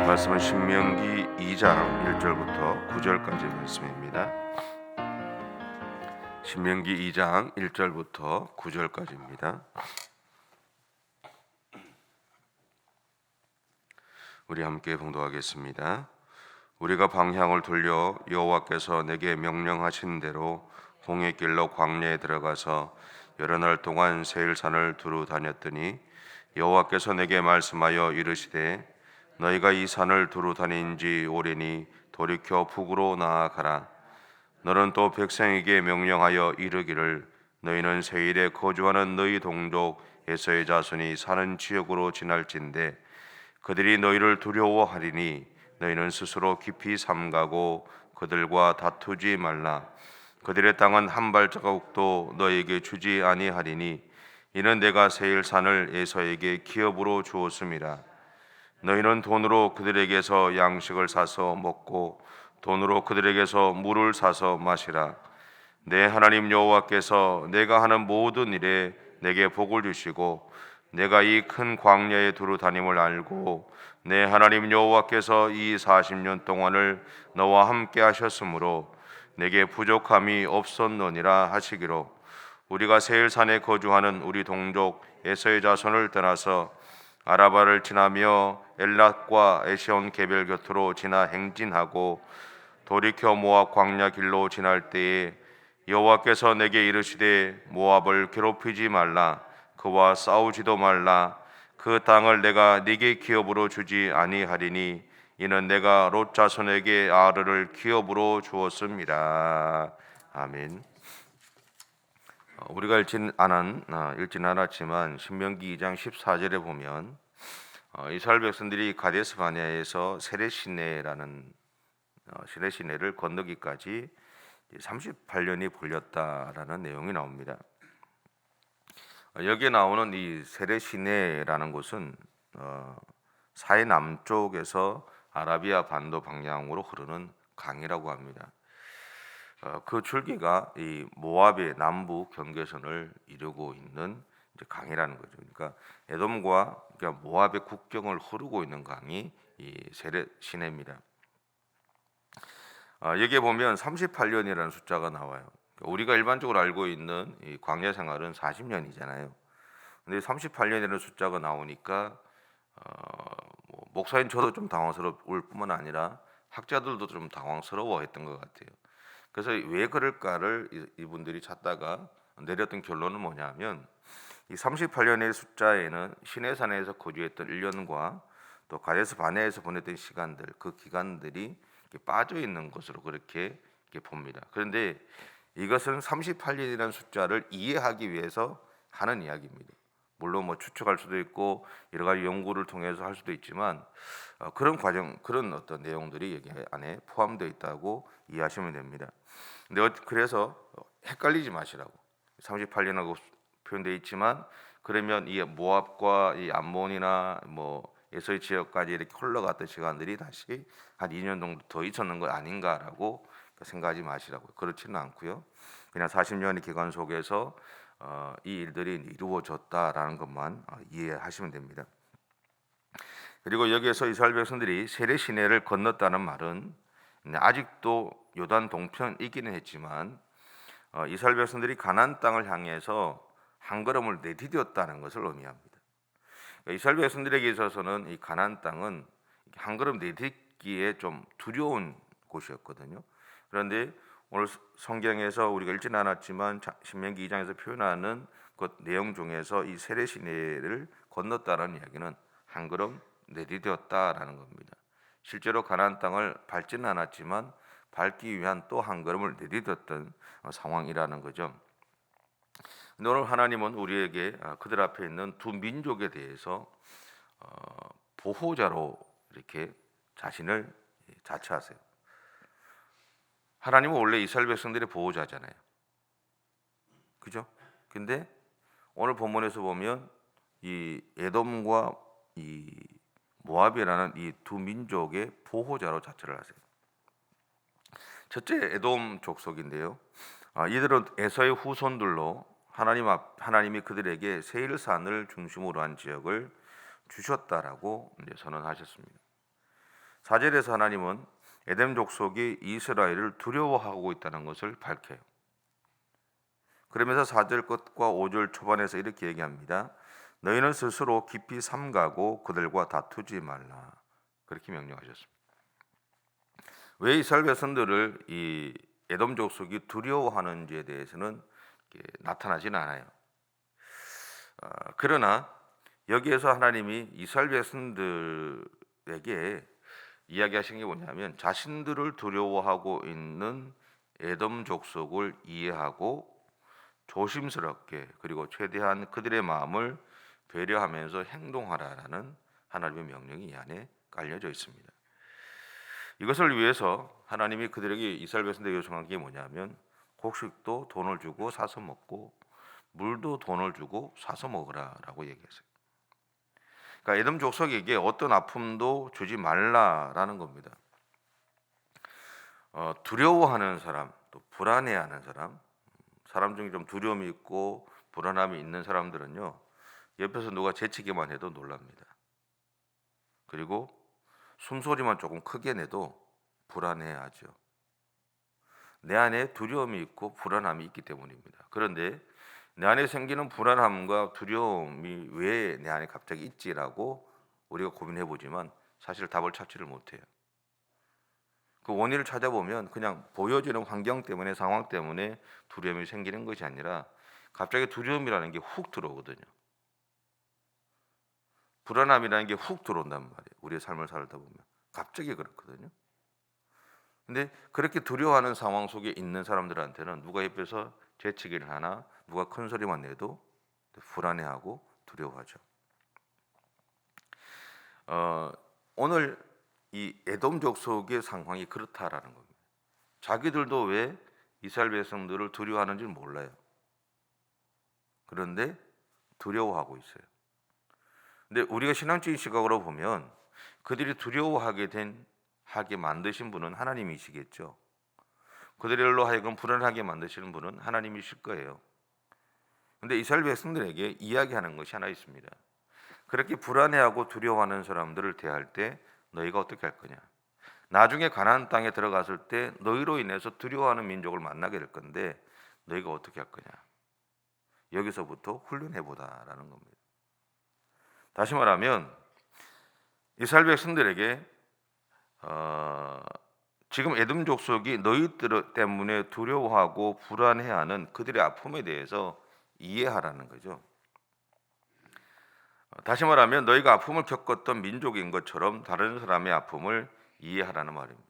말씀은 신명기 2장 1절부터 9절까지 말씀입니다. 신명기 2장 1절부터 9절까지입니다. 우리 함께 봉독하겠습니다. 우리가 방향을 돌려 여호와께서 내게 명령하신 대로 홍해길로 광야에 들어가서 여러 날 동안 세일산을 두루 다녔더니 여호와께서 내게 말씀하여 이르시되 너희가 이 산을 두루 다닌 지 오래니 돌이켜 북으로 나아가라. 너는 또 백성에게 명령하여 이르기를 너희는 세일에 거주하는 너희 동족 에서의 자손이 사는 지역으로 지날진대 그들이 너희를 두려워하리니 너희는 스스로 깊이 삼가고 그들과 다투지 말라. 그들의 땅은 한 발자국도 너희에게 주지 아니하리니 이는 내가 세일산을 에서에게 기업으로 주었음이라. 너희는 돈으로 그들에게서 양식을 사서 먹고 돈으로 그들에게서 물을 사서 마시라. 내 하나님 여호와께서 내가 하는 모든 일에 내게 복을 주시고 내가 이 큰 광야에 두루 다님을 알고 내 하나님 여호와께서 이 40년 동안을 너와 함께 하셨으므로 내게 부족함이 없었느니라 하시기로 우리가 세일산에 거주하는 우리 동족 에서의 자손을 떠나서 아라바를 지나며 엘랏과 에시온 게벨 곁으로 지나 행진하고 돌이켜 모압 광야 길로 지날 때에 여호와께서 내게 이르시되 모압을 괴롭히지 말라. 그와 싸우지도 말라. 그 땅을 내가 네게 기업으로 주지 아니하리니 이는 내가 롯 자손에게 아르를 기업으로 주었습니다. 아멘. 우리가 읽진 않았지만 신명기 2장 14절에 보면 이스라엘 백성들이 가데스 바네아에서 세레시네라는 세레시네를 건너기까지 38년이 걸렸다라는 내용이 나옵니다. 여기에 나오는 이 세레시네라는 곳은 사해 남쪽에서 아라비아 반도 방향으로 흐르는 강이라고 합니다. 그 줄기가 이 모압의 남부 경계선을 이루고 있는 강이라는 거죠. 그러니까 에돔과 모압의 국경을 흐르고 있는 강이 이 세레시네입니다. 여기에 보면 38년이라는 숫자가 나와요. 우리가 일반적으로 알고 있는 이 광야 생활은 40년이잖아요. 근데 38년이라는 숫자가 나오니까 목사인 저도 좀 당황스러울 뿐만 아니라 학자들도 좀 당황스러워했던 것 같아요. 그래서 왜 그럴까를 이분들이 찾다가 내렸던 결론은 뭐냐면 이 38년의 숫자에는 시내산에서 거주했던 1년과 또 가데스 바네아에서 보냈던 시간들, 그 기간들이 빠져 있는 것으로 그렇게 봅니다. 그런데 이것은 38년이라는 숫자를 이해하기 위해서 하는 이야기입니다. 물론 뭐 추측할 수도 있고 여러 가지 연구를 통해서 할 수도 있지만 그런 과정, 그런 어떤 내용들이 여기 안에 포함되어 있다고 이해하시면 됩니다. 근데 그래서 헷갈리지 마시라고. 38년하고 표현되어 있지만 그러면 이 모압과 이 암몬이나 뭐 에서의 지역까지 이렇게 흘러갔던 시간들이 다시 한 2년 정도 더 있었는 것 아닌가라고 생각하지 마시라고요. 그렇지는 않고요. 그냥 40년의 기간 속에서 이 일들이 이루어졌다라는 것만 이해하시면 됩니다. 그리고 여기에서 이스라엘 백성들이 세레시네를 건넜다는 말은 아직도 요단 동편이기는 했지만 이스라엘 백성들이 가나안 땅을 향해서 한 걸음을 내디뎠다는 것을 의미합니다. 이스라엘 백성들에게 있어서는 이 가나안 땅은 한 걸음 내딛기에 좀 두려운 곳이었거든요. 그런데 오늘 성경에서 우리가 읽지는 않았지만 신명기 2장에서 표현하는 그 내용 중에서 이 세레시네를 건넜다는 이야기는 한 걸음 내디뎠다라는 겁니다. 실제로 가나안 땅을 밟지는 않았지만 밟기 위한 또 한 걸음을 내디뎠던 상황이라는 거죠. 근데 오늘 하나님은 우리에게 그들 앞에 있는 두 민족에 대해서 보호자로 이렇게 자신을 자처하세요. 하나님은 원래 이스라엘 백성들의 보호자잖아요. 그죠? 근데 오늘 본문에서 보면 이 에돔과 이 모압이라는 이 두 민족의 보호자로 자처를 하세요. 첫째 에돔 족속인데요. 이들은 에서의 후손들로 하나님이 그들에게 세일산을 중심으로 한 지역을 주셨다라고 이제 선언하셨습니다. 4절에서 하나님은 에덴 족속이 이스라엘을 두려워하고 있다는 것을 밝혀요. 그러면서 4절 끝과 5절 초반에서 이렇게 얘기합니다. 너희는 스스로 깊이 삼가고 그들과 다투지 말라. 그렇게 명령하셨습니다. 왜 이스라엘 백성들을 이 에돔 족속이 두려워하는지에 대해서는 나타나지는 않아요. 그러나 여기에서 하나님이 이스라엘 백성들에게 이야기하신 게 뭐냐면 자신들을 두려워하고 있는 에돔 족속을 이해하고 조심스럽게 그리고 최대한 그들의 마음을 배려하면서 행동하라라는 하나님의 명령이 이 안에 깔려져 있습니다. 이것을 위해서 하나님이 그들에게 이스라엘 백성들에게 요청한 게 뭐냐면 곡식도 돈을 주고 사서 먹고 물도 돈을 주고 사서 먹으라라고 얘기했어요. 그러니까 에돔 족속에게 어떤 아픔도 주지 말라라는 겁니다. 두려워하는 사람, 또 불안해하는 사람 중에 좀 두려움이 있고 불안함이 있는 사람들은요, 옆에서 누가 재치기만 해도 놀랍니다. 그리고 숨소리만 조금 크게 내도 불안해하죠. 내 안에 두려움이 있고 불안함이 있기 때문입니다. 그런데 내 안에 생기는 불안함과 두려움이 왜 내 안에 갑자기 있지라고 우리가 고민해 보지만 사실 답을 찾지를 못해요. 그 원인을 찾아보면 그냥 보여지는 환경 때문에, 상황 때문에 두려움이 생기는 것이 아니라 갑자기 두려움이라는 게 훅 들어오거든요. 불안함이라는 게 훅 들어온단 말이에요. 우리의 삶을 살다 보면 갑자기 그렇거든요. 근데 그렇게 두려워하는 상황 속에 있는 사람들한테는 누가 옆에서 재치기를 하나, 누가 큰 소리만 내도 불안해하고 두려워하죠. 오늘 이 에돔 족속의 상황이 그렇다라는 겁니다. 자기들도 왜 이스라엘 백성들을 두려워하는지를 몰라요. 그런데 두려워하고 있어요. 근데 우리가 신앙적인 시각으로 보면 그들이 하게 만드신 분은 하나님이시겠죠. 그들로 하여금 불안하게 만드시는 분은 하나님이실 거예요. 근데 이스라엘 백성들에게 이야기하는 것이 하나 있습니다. 그렇게 불안해하고 두려워하는 사람들을 대할 때 너희가 어떻게 할 거냐? 나중에 가나안 땅에 들어갔을 때 너희로 인해서 두려워하는 민족을 만나게 될 건데 너희가 어떻게 할 거냐? 여기서부터 훈련해 보다라는 겁니다. 다시 말하면 이스라엘 백성들에게 지금 에돔 족속이 너희들 때문에 두려워하고 불안해하는 그들의 아픔에 대해서 이해하라는 거죠. 다시 말하면 너희가 아픔을 겪었던 민족인 것처럼 다른 사람의 아픔을 이해하라는 말입니다.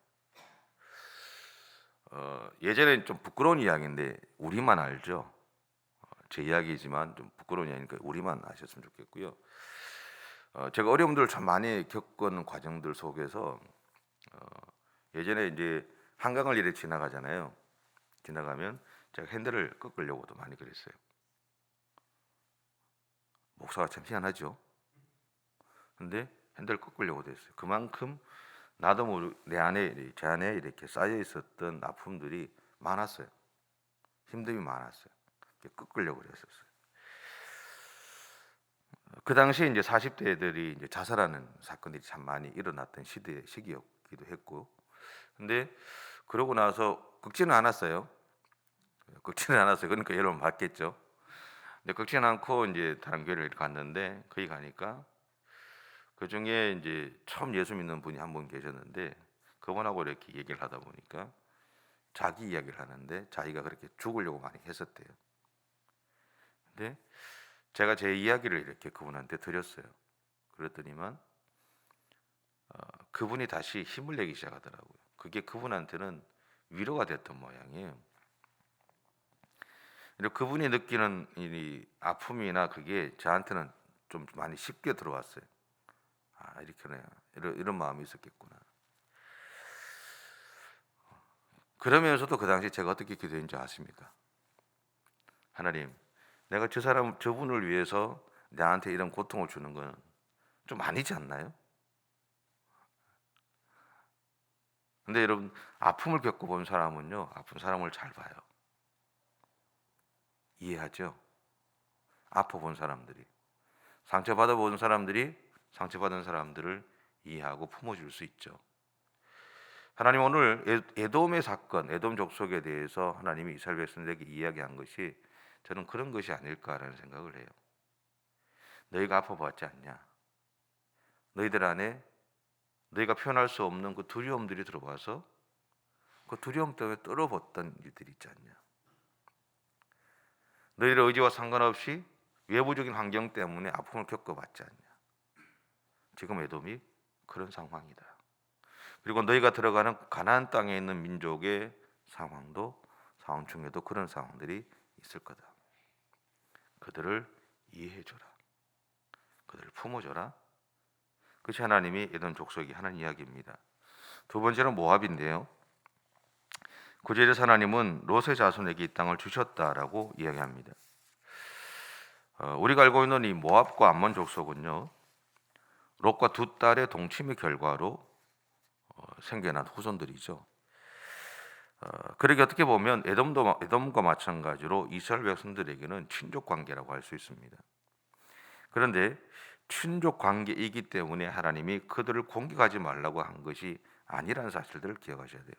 예전에 좀 부끄러운 이야기인데 우리만 알죠. 제 이야기지만 좀 부끄러운 이야기니까 우리만 아셨으면 좋겠고요. 제가 어려움들을 참 많이 겪은 과정들 속에서 예전에 이제 한강을 이렇게 지나가잖아요. 지나가면 제가 핸들을 꺾으려고도 많이 그랬어요. 목사가 참 희한하죠. 근데 핸들을 꺾으려고도 했어요. 그만큼 나도 모르 제 안에 이렇게 쌓여 있었던 아픔들이 많았어요. 힘듦이 많았어요. 꺾으려고 그랬었어요. 그 당시에 이제 40대들이 이제 자살하는 사건들이 참 많이 일어났던 시기였기도 했고, 근데 그러고 나서 꺾지는 않았어요. 그러니까 여러분 봤겠죠. 근데 꺾지는 않고 이제 다른 교회를 갔는데 거기 가니까 그 중에 이제 처음 예수 믿는 분이 한 분 계셨는데 그분하고 이렇게 얘기를 하다 보니까 자기 이야기를 하는데 자기가 그렇게 죽으려고 많이 했었대요. 근데 제가 제 이야기를 이렇게 그분한테 드렸어요. 그랬더니만 그분이 다시 힘을 내기 시작하더라고요. 그게 그분한테는 위로가 됐던 모양이에요. 그분이 느끼는 이 아픔이나 그게 저한테는 좀 많이 쉽게 들어왔어요. 이렇게네, 이런 마음이 있었겠구나. 그러면서도 그 당시 제가 어떻게 기도했는지 아십니까? 하나님, 내가 저분을 위해서 나한테 이런 고통을 주는 건 좀 아니지 않나요? 근데 여러분, 아픔을 겪어본 사람은요, 아픈 사람을 잘 봐요. 이해하죠? 아파본 사람들이, 상처받은 사람들을 이해하고 품어줄 수 있죠. 하나님 오늘 에돔의 사건, 에돔 족속에 대해서 하나님이 이스라엘 백성들에게 이야기한 것이 저는 그런 것이 아닐까라는 생각을 해요. 너희가 아파봤지 않냐? 너희들 안에 너희가 표현할 수 없는 그 두려움들이 들어와서 그 두려움 때문에 떨어봤던 일들이 있지 않냐? 너희들의 의지와 상관없이 외부적인 환경 때문에 아픔을 겪어봤지 않냐? 지금 에돔이 그런 상황이다. 그리고 너희가 들어가는 가나안 땅에 있는 민족의 상황 중에도 그런 상황들이 있을 거다. 그들을 이해해줘라. 그들을 품어줘라. 그것이 하나님이 에돔 족속이 하는 이야기입니다. 두 번째는 모압인데요. 9절에서 하나님은 롯의 자손에게 이 땅을 주셨다라고 이야기합니다. 우리가 알고 있는 이 모압과 암몬 족속은요, 롯과 두 딸의 동침의 결과로 생겨난 후손들이죠. 그러게 어떻게 보면 에돔과 마찬가지로 이스라엘 백성들에게는 친족 관계라고 할 수 있습니다. 그런데 친족 관계이기 때문에 하나님이 그들을 공격하지 말라고 한 것이 아니라는 사실들을 기억하셔야 돼요.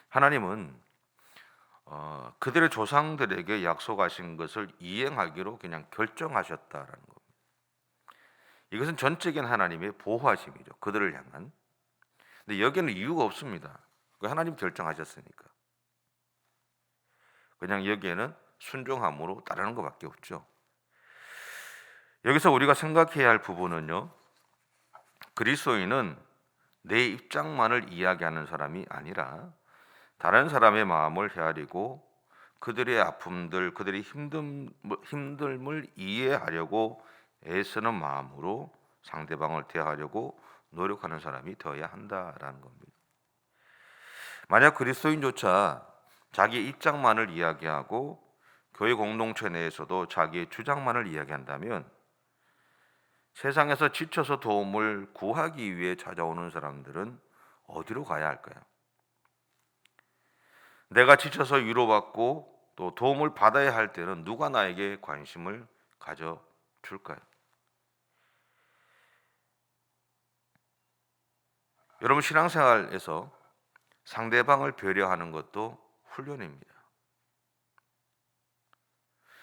하나님은 그들의 조상들에게 약속하신 것을 이행하기로 그냥 결정하셨다라는 겁니다. 이것은 전적인 하나님의 보호하심이죠. 그들을 향한. 근데 여기에는 이유가 없습니다. 하나님 결정하셨으니까. 그냥 여기에는 순종함으로 따르는 것밖에 없죠. 여기서 우리가 생각해야 할 부분은요, 그리스도인은 내 입장만을 이야기하는 사람이 아니라 다른 사람의 마음을 헤아리고 그들의 아픔들, 그들의 힘듦을 이해하려고 애쓰는 마음으로 상대방을 대하려고 노력하는 사람이 되어야 한다라는 겁니다. 만약 그리스도인조차 자기 입장만을 이야기하고 교회 공동체 내에서도 자기의 주장만을 이야기한다면 세상에서 지쳐서 도움을 구하기 위해 찾아오는 사람들은 어디로 가야 할까요? 내가 지쳐서 위로받고 또 도움을 받아야 할 때는 누가 나에게 관심을 가져줄까요? 여러분, 신앙생활에서 상대방을 배려하는 것도 훈련입니다.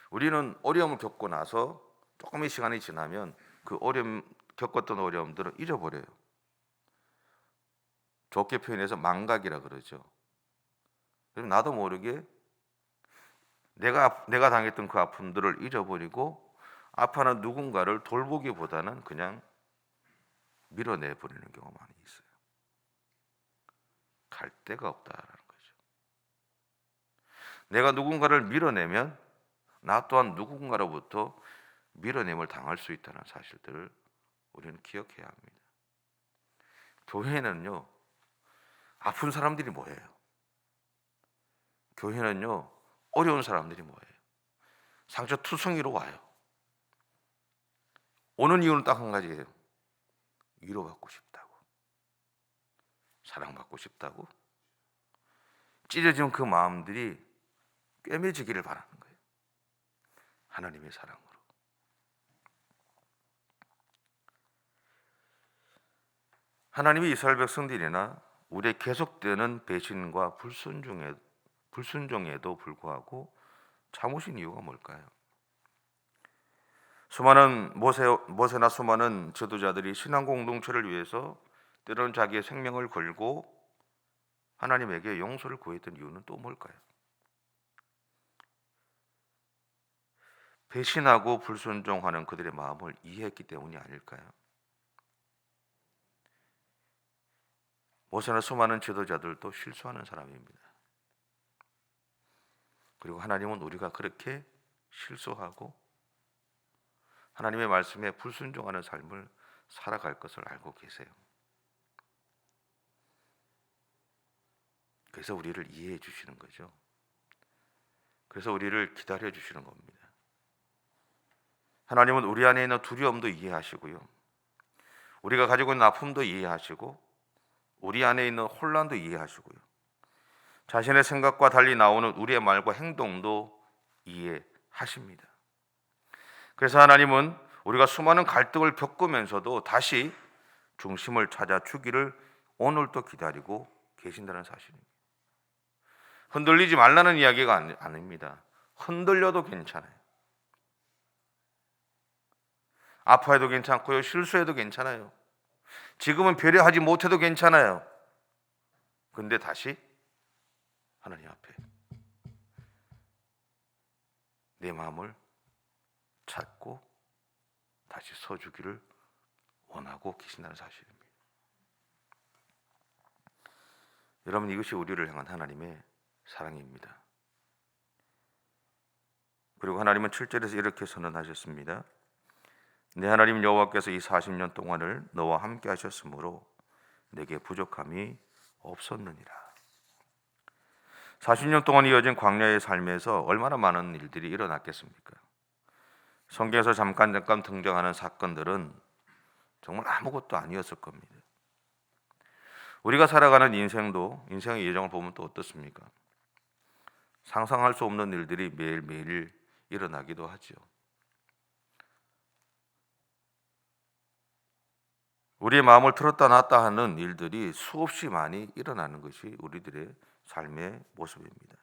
우리는 어려움을 겪고 나서 조금의 시간이 지나면 그 겪었던 어려움들을 잊어버려요. 좋게 표현해서 망각이라 그러죠. 그럼 나도 모르게 내가 당했던 그 아픔들을 잊어버리고 아파하는 누군가를 돌보기보다는 그냥 밀어내버리는 경우가 많이 있어요. 갈 데가 없다라는 거죠. 내가 누군가를 밀어내면 나 또한 누군가로부터 밀어냄을 당할 수 있다는 사실들을 우리는 기억해야 합니다. 교회는요, 아픈 사람들이 모여요. 교회는요, 어려운 사람들이 모여요. 상처투성이로 와요. 오는 이유는 딱 한 가지예요. 위로받고 싶다고, 사랑받고 싶다고, 찢어진 그 마음들이 꿰매지기를 바라는 거예요. 하나님의 사랑으로. 하나님이 이스라엘 백성들이나 우리의 계속되는 배신과 불순종에도 불구하고 참으신 이유가 뭘까요? 수많은 모세나 수많은 지도자들이 신앙 공동체를 위해서 때로는 자기의 생명을 걸고 하나님에게 용서를 구했던 이유는 또 뭘까요? 배신하고 불순종하는 그들의 마음을 이해했기 때문이 아닐까요? 모세나 수많은 지도자들도 실수하는 사람입니다. 그리고 하나님은 우리가 그렇게 실수하고 하나님의 말씀에 불순종하는 삶을 살아갈 것을 알고 계세요. 그래서 우리를 이해해 주시는 거죠. 그래서 우리를 기다려 주시는 겁니다. 하나님은 우리 안에 있는 두려움도 이해하시고요, 우리가 가지고 있는 아픔도 이해하시고, 우리 안에 있는 혼란도 이해하시고요, 자신의 생각과 달리 나오는 우리의 말과 행동도 이해하십니다. 그래서 하나님은 우리가 수많은 갈등을 겪으면서도 다시 중심을 찾아 주기를 오늘도 기다리고 계신다는 사실입니다. 흔들리지 말라는 이야기가 아닙니다. 흔들려도 괜찮아요. 아파해도 괜찮고요. 실수해도 괜찮아요. 지금은 배려하지 못해도 괜찮아요. 근데 다시 하나님 앞에 내 마음을 찾고 다시 서주기를 원하고 계신다는 사실입니다. 여러분, 이것이 우리를 향한 하나님의 사랑입니다. 그리고 하나님은 7절에서 이렇게 선언하셨습니다. 내 하나님 여호와께서 이 40년 동안을 너와 함께 하셨으므로 내게 부족함이 없었느니라. 40년 동안 이어진 광야의 삶에서 얼마나 많은 일들이 일어났겠습니까? 성경에서 잠깐 등장하는 사건들은 정말 아무것도 아니었을 겁니다. 우리가 살아가는 인생의 예정을 보면 또 어떻습니까? 상상할 수 없는 일들이 매일매일 일어나기도 하죠. 우리의 마음을 틀었다 놨다 하는 일들이 수없이 많이 일어나는 것이 우리들의 삶의 모습입니다.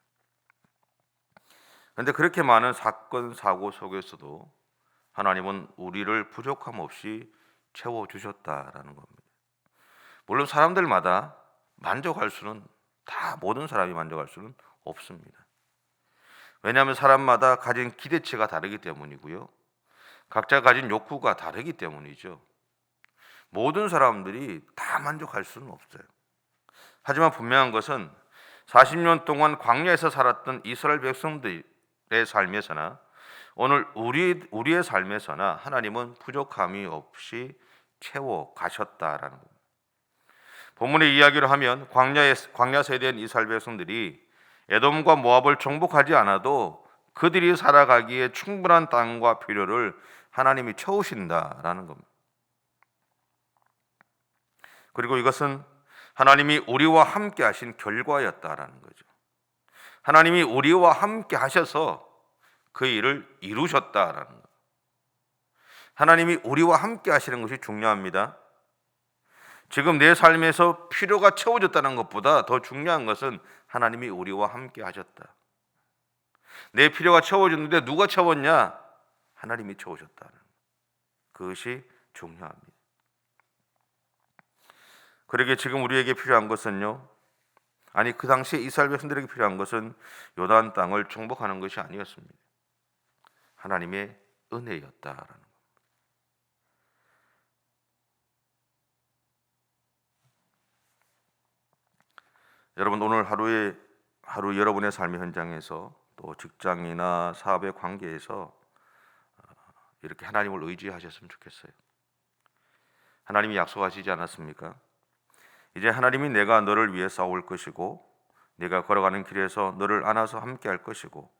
그런데 그렇게 많은 사건, 사고 속에서도 하나님은 우리를 부족함 없이 채워주셨다라는 겁니다. 물론 사람들마다 모든 사람이 만족할 수는 없습니다. 왜냐하면 사람마다 가진 기대치가 다르기 때문이고요. 각자 가진 욕구가 다르기 때문이죠. 모든 사람들이 다 만족할 수는 없어요. 하지만 분명한 것은 40년 동안 광야에서 살았던 이스라엘 백성들의 삶에서나 오늘 우리의 삶에서나 하나님은 부족함이 없이 채워 가셨다라는 겁니다. 본문의 이야기로 하면 광야 세대인 이스라엘 백성들이 에돔과 모압을 정복하지 않아도 그들이 살아가기에 충분한 땅과 필요를 하나님이 채우신다라는 겁니다. 그리고 이것은 하나님이 우리와 함께 하신 결과였다라는 거죠. 하나님이 우리와 함께 하셔서 그 일을 이루셨다라는 거예요. 하나님이 우리와 함께 하시는 것이 중요합니다. 지금 내 삶에서 필요가 채워졌다는 것보다 더 중요한 것은 하나님이 우리와 함께 하셨다. 내 필요가 채워졌는데 누가 채웠냐? 하나님이 채우셨다는 그것이 중요합니다. 그러기에 지금 우리에게 필요한 것은요, 그 당시에 이스라엘 백성들에게 필요한 것은 요단 땅을 정복하는 것이 아니었습니다. 하나님의 은혜였다라는 겁니다. 여러분, 오늘 하루 여러분의 삶의 현장에서 또 직장이나 사업의 관계에서 이렇게 하나님을 의지하셨으면 좋겠어요. 하나님이 약속하시지 않았습니까? 이제 하나님이 내가 너를 위해 싸울 것이고 네가 걸어가는 길에서 너를 안아서 함께 할 것이고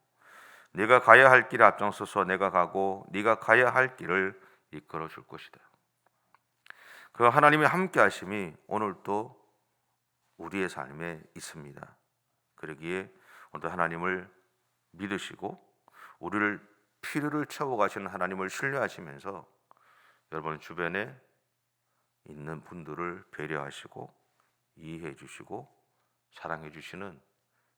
네가 가야 할 길에 앞장서서 내가 가고 네가 가야 할 길을 이끌어 줄 것이다. 그 하나님의 함께 하심이 오늘도 우리의 삶에 있습니다. 그러기에 오늘 하나님을 믿으시고 우리를 필요를 채워가시는 하나님을 신뢰하시면서 여러분 주변에 있는 분들을 배려하시고 이해해 주시고 사랑해 주시는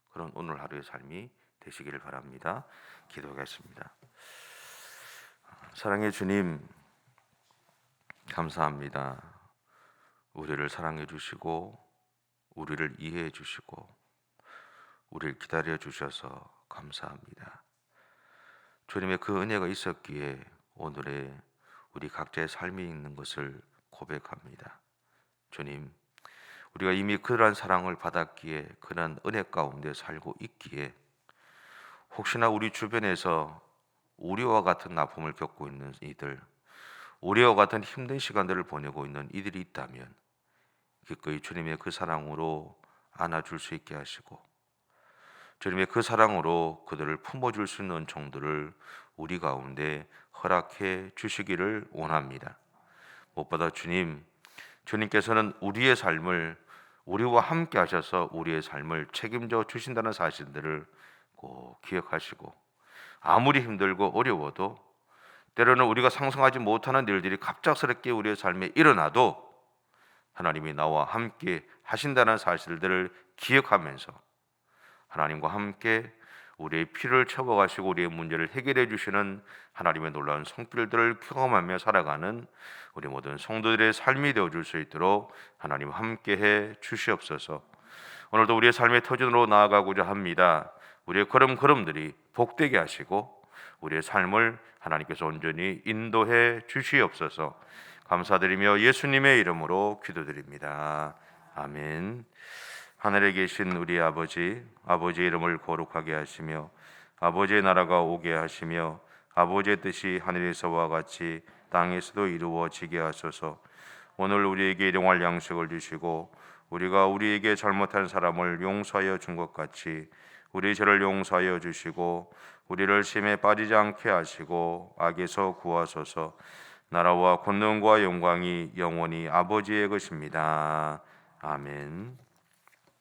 그런 오늘 하루의 삶이 되시기를 바랍니다. 기도하겠습니다. 사랑해 주님, 감사합니다. 우리를 사랑해 주시고 우리를 이해해 주시고 우리를 기다려 주셔서 감사합니다. 주님의 그 은혜가 있었기에 오늘의 우리 각자의 삶이 있는 것을 고백합니다. 주님, 우리가 이미 그러한 사랑을 받았기에 그러한 은혜 가운데 살고 있기에 혹시나 우리 주변에서 우리와 같은 아픔을 겪고 있는 이들, 우리와 같은 힘든 시간들을 보내고 있는 이들이 있다면 기꺼이 주님의 그 사랑으로 안아줄 수 있게 하시고 주님의 그 사랑으로 그들을 품어줄 수 있는 은총들을 우리 가운데 허락해 주시기를 원합니다. 무엇보다 주님께서는 우리의 삶을 우리와 함께 하셔서 우리의 삶을 책임져 주신다는 사실들을 꼭 기억하시고 아무리 힘들고 어려워도 때로는 우리가 상상하지 못하는 일들이 갑작스럽게 우리의 삶에 일어나도 하나님이 나와 함께 하신다는 사실들을 기억하면서 하나님과 함께 우리의 피를 쳐박으시고 우리의 문제를 해결해 주시는 하나님의 놀라운 손길들을 경험하며 살아가는 우리 모든 성도들의 삶이 되어줄 수 있도록 하나님 함께해 주시옵소서. 오늘도 우리의 삶의 터전으로 나아가고자 합니다. 우리의 걸음걸음들이 복되게 하시고 우리의 삶을 하나님께서 온전히 인도해 주시옵소서. 감사드리며 예수님의 이름으로 기도드립니다. 아멘. 하늘에 계신 우리 아버지, 아버지의 이름을 거룩하게 하시며 아버지의 나라가 오게 하시며 아버지의 뜻이 하늘에서와 같이 땅에서도 이루어지게 하소서. 오늘 우리에게 일용할 양식을 주시고 우리가 우리에게 잘못한 사람을 용서하여 준 것 같이 우리 죄를 용서하여 주시고 우리를 시험에 빠지지 않게 하시고 악에서 구하소서. 나라와 권능과 영광이 영원히 아버지의 것입니다. 아멘.